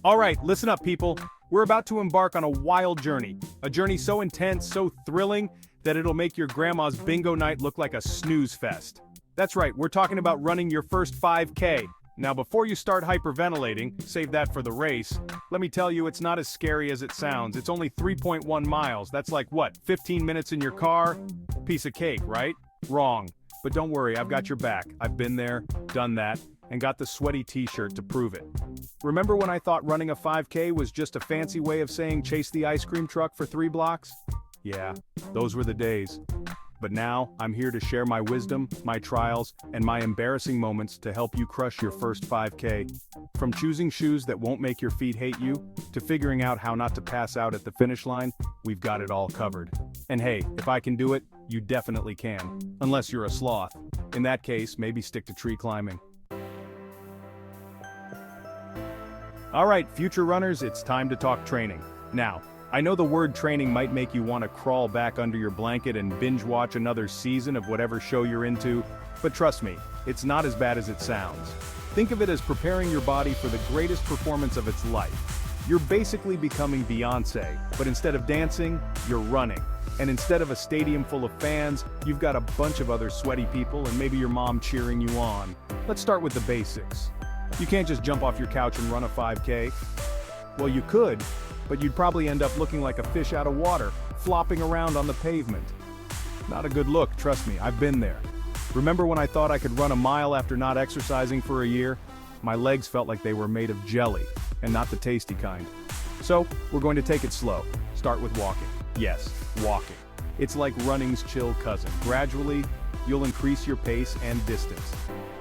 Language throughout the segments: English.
All right, listen up, people. We're about to embark on a wild journey. A journey so intense, so thrilling, that it'll make your grandma's bingo night look like a snooze fest. That's right, we're talking about running your first 5K. Now, before you start hyperventilating, save that for the race, let me tell you it's not as scary as it sounds. It's only 3.1 miles. That's like what, 15 minutes in your car? Piece of cake, right? Wrong. But don't worry, I've got your back. I've been there, done that, and got the sweaty t-shirt to prove it. Remember when I thought running a 5K was just a fancy way of saying chase the ice cream truck for 3 blocks? Yeah, those were the days. But now, I'm here to share my wisdom, my trials, and my embarrassing moments to help you crush your first 5K. From choosing shoes that won't make your feet hate you, to figuring out how not to pass out at the finish line, we've got it all covered. And hey, if I can do it, you definitely can. Unless you're a sloth. In that case, maybe stick to tree climbing. Alright, future runners, it's time to talk training. Now, I know the word training might make you want to crawl back under your blanket and binge watch another season of whatever show you're into, but trust me, it's not as bad as it sounds. Think of it as preparing your body for the greatest performance of its life. You're basically becoming Beyoncé, but instead of dancing, you're running. And instead of a stadium full of fans, you've got a bunch of other sweaty people and maybe your mom cheering you on. Let's start with the basics. You can't just jump off your couch and run a 5K. Well, you could, but you'd probably end up looking like a fish out of water, flopping around on the pavement. Not a good look, trust me, I've been there. Remember when I thought I could run a mile after not exercising for a year? My legs felt like they were made of jelly, and not the tasty kind. So, we're going to take it slow. Start with walking. Yes, walking. It's like running's chill cousin. Gradually, you'll increase your pace and distance.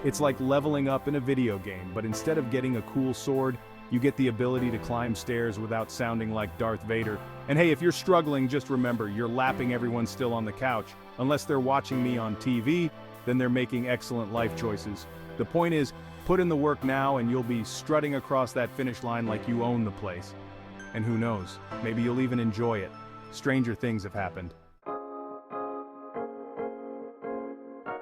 It's like leveling up in a video game, but instead of getting a cool sword, you get the ability to climb stairs without sounding like Darth Vader. And hey, if you're struggling, just remember, you're lapping everyone still on the couch. Unless they're watching me on TV, then they're making excellent life choices. The point is, put in the work now and you'll be strutting across that finish line like you own the place. And who knows, maybe you'll even enjoy it. Stranger things have happened.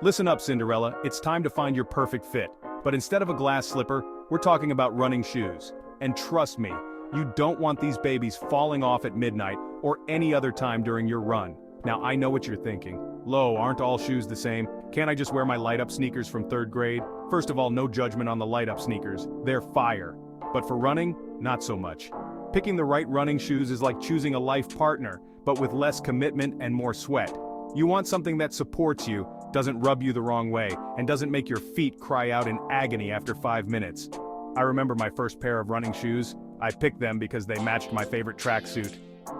Listen up, Cinderella, it's time to find your perfect fit. But instead of a glass slipper, we're talking about running shoes. And trust me, you don't want these babies falling off at midnight or any other time during your run. Now I know what you're thinking. Lo, aren't all shoes the same? Can't I just wear my light-up sneakers from 3rd grade? First of all, no judgment on the light-up sneakers. They're fire. But for running, not so much. Picking the right running shoes is like choosing a life partner, but with less commitment and more sweat. You want something that supports you, doesn't rub you the wrong way, and doesn't make your feet cry out in agony after 5 minutes. I remember my first pair of running shoes. I picked them because they matched my favorite tracksuit.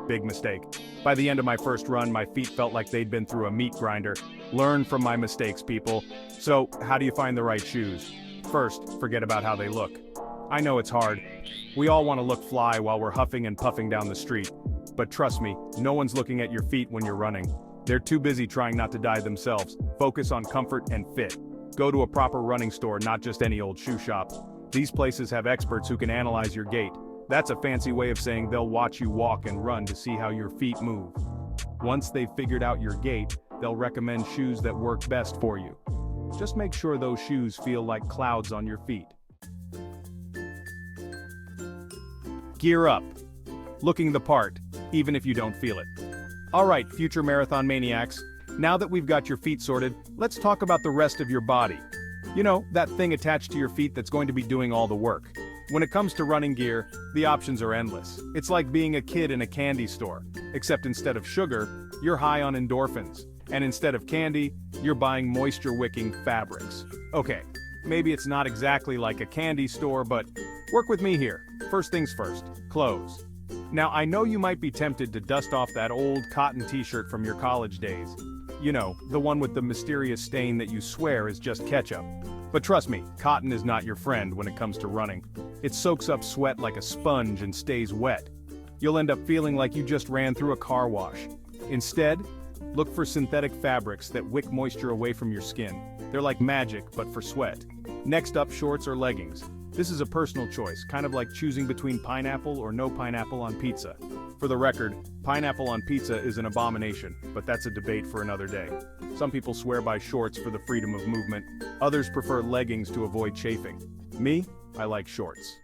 Big mistake. By the end of my first run, my feet felt like they'd been through a meat grinder. Learn from my mistakes, people. So, how do you find the right shoes? First, forget about how they look. I know it's hard. We all want to look fly while we're huffing and puffing down the street. But trust me, no one's looking at your feet when you're running. They're too busy trying not to die themselves. Focus on comfort and fit. Go to a proper running store, not just any old shoe shop. These places have experts who can analyze your gait. That's a fancy way of saying they'll watch you walk and run to see how your feet move. Once they've figured out your gait, they'll recommend shoes that work best for you. Just make sure those shoes feel like clouds on your feet. Gear up. Looking the part, even if you don't feel it. Alright, future marathon maniacs, now that we've got your feet sorted, let's talk about the rest of your body. You know, that thing attached to your feet that's going to be doing all the work. When it comes to running gear, the options are endless. It's like being a kid in a candy store, except instead of sugar, you're high on endorphins. And instead of candy, you're buying moisture-wicking fabrics. Okay, maybe it's not exactly like a candy store, but work with me here. First things first, clothes. Now I know you might be tempted to dust off that old cotton t-shirt from your college days. You know, the one with the mysterious stain that you swear is just ketchup. But trust me, cotton is not your friend when it comes to running. It soaks up sweat like a sponge and stays wet. You'll end up feeling like you just ran through a car wash. Instead, look for synthetic fabrics that wick moisture away from your skin. They're like magic, but for sweat. Next up, shorts or leggings. This is a personal choice, kind of like choosing between pineapple or no pineapple on pizza. For the record, pineapple on pizza is an abomination, but that's a debate for another day. Some people swear by shorts for the freedom of movement, others prefer leggings to avoid chafing. Me, I like shorts.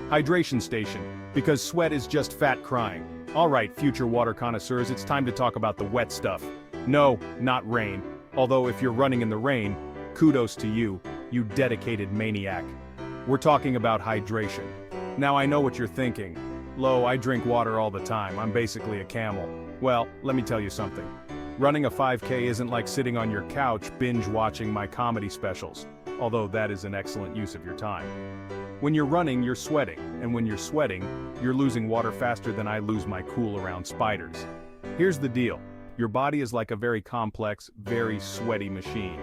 Hydration station, because sweat is just fat crying. Alright, future water connoisseurs, it's time to talk about the wet stuff. No, not rain. Although if you're running in the rain, kudos to you, you dedicated maniac. We're talking about hydration. Now I know what you're thinking. Lo, I drink water all the time, I'm basically a camel. Well, let me tell you something. Running a 5K isn't like sitting on your couch binge-watching my comedy specials, although that is an excellent use of your time. When you're running, you're sweating, and when you're sweating, you're losing water faster than I lose my cool around spiders. Here's the deal. Your body is like a very complex, very sweaty machine.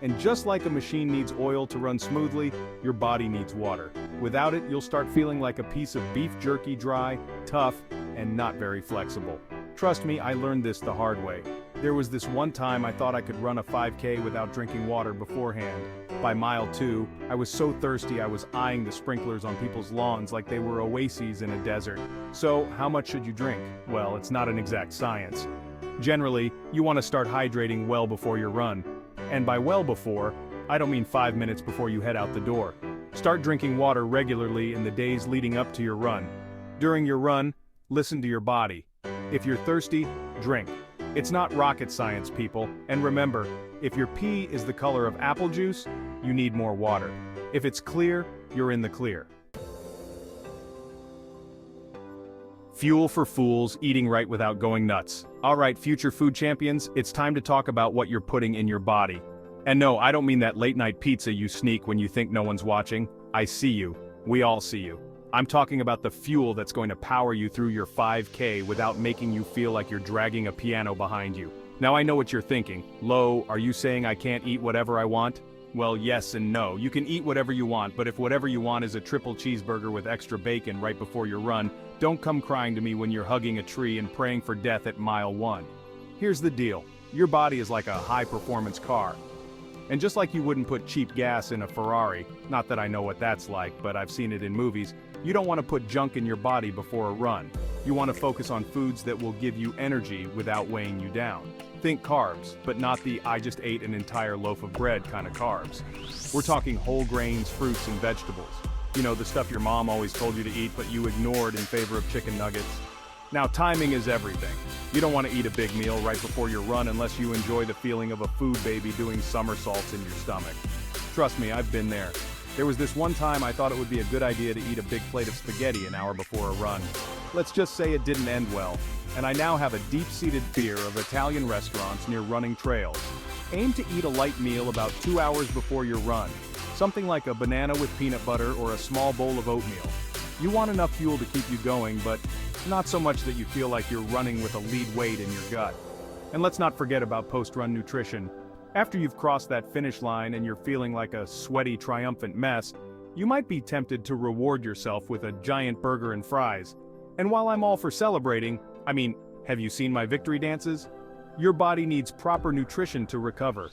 And just like a machine needs oil to run smoothly, your body needs water. Without it, you'll start feeling like a piece of beef jerky, dry, tough, and not very flexible. Trust me, I learned this the hard way. There was this one time I thought I could run a 5K without drinking water beforehand. By mile 2, I was so thirsty I was eyeing the sprinklers on people's lawns like they were oases in a desert. So, how much should you drink? Well, it's not an exact science. Generally, you want to start hydrating well before your run. And by well before, I don't mean 5 minutes before you head out the door. Start drinking water regularly in the days leading up to your run. During your run, listen to your body. If you're thirsty, drink. It's not rocket science, people, and remember, if your pee is the color of apple juice, you need more water. If it's clear, you're in the clear. Fuel for fools, eating right without going nuts. Alright, future food champions, it's time to talk about what you're putting in your body. And no, I don't mean that late-night pizza you sneak when you think no one's watching. I see you. We all see you. I'm talking about the fuel that's going to power you through your 5K without making you feel like you're dragging a piano behind you. Now I know what you're thinking. Lo, are you saying I can't eat whatever I want? Well, yes and no. You can eat whatever you want, but if whatever you want is a triple cheeseburger with extra bacon right before your run, don't come crying to me when you're hugging a tree and praying for death at mile 1. Here's the deal. Your body is like a high-performance car. And just like you wouldn't put cheap gas in a Ferrari, not that I know what that's like, but I've seen it in movies, you don't want to put junk in your body before a run. You want to focus on foods that will give you energy without weighing you down. Think carbs, but not the I just ate an entire loaf of bread kind of carbs. We're talking whole grains, fruits, and vegetables. You know, the stuff your mom always told you to eat but you ignored in favor of chicken nuggets. Now, timing is everything. You don't want to eat a big meal right before your run unless you enjoy the feeling of a food baby doing somersaults in your stomach. Trust me, I've been there. There was this one time I thought it would be a good idea to eat a big plate of spaghetti an hour before a run. Let's just say it didn't end well, and I now have a deep-seated fear of Italian restaurants near running trails. Aim to eat a light meal about 2 hours before your run. Something like a banana with peanut butter or a small bowl of oatmeal. You want enough fuel to keep you going, but not so much that you feel like you're running with a lead weight in your gut. And let's not forget about post-run nutrition. After you've crossed that finish line and you're feeling like a sweaty, triumphant mess, you might be tempted to reward yourself with a giant burger and fries. And while I'm all for celebrating, I mean, have you seen my victory dances? Your body needs proper nutrition to recover.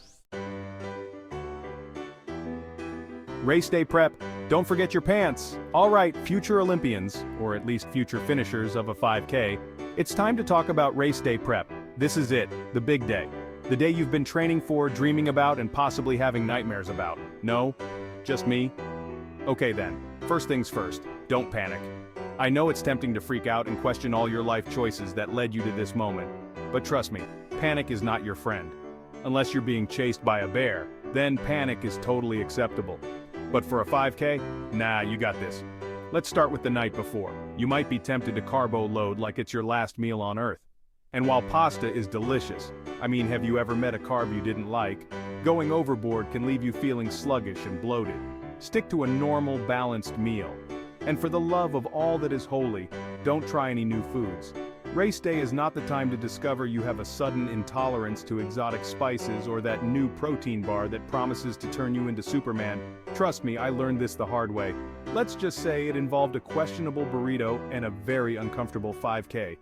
Race day prep, don't forget your pants. Alright, future Olympians, or at least future finishers of a 5K, it's time to talk about race day prep. This is it, the big day. The day you've been training for, dreaming about, and possibly having nightmares about. No? Just me? Okay then, first things first, don't panic. I know it's tempting to freak out and question all your life choices that led you to this moment. But trust me, panic is not your friend. Unless you're being chased by a bear, then panic is totally acceptable. But for a 5K? Nah, you got this. Let's start with the night before. You might be tempted to carbo load like it's your last meal on Earth. And while pasta is delicious, I mean, have you ever met a carb you didn't like? Going overboard can leave you feeling sluggish and bloated. Stick to a normal, balanced meal. And for the love of all that is holy, don't try any new foods. Race day is not the time to discover you have a sudden intolerance to exotic spices or that new protein bar that promises to turn you into Superman. Trust me, I learned this the hard way. Let's just say it involved a questionable burrito and a very uncomfortable 5K.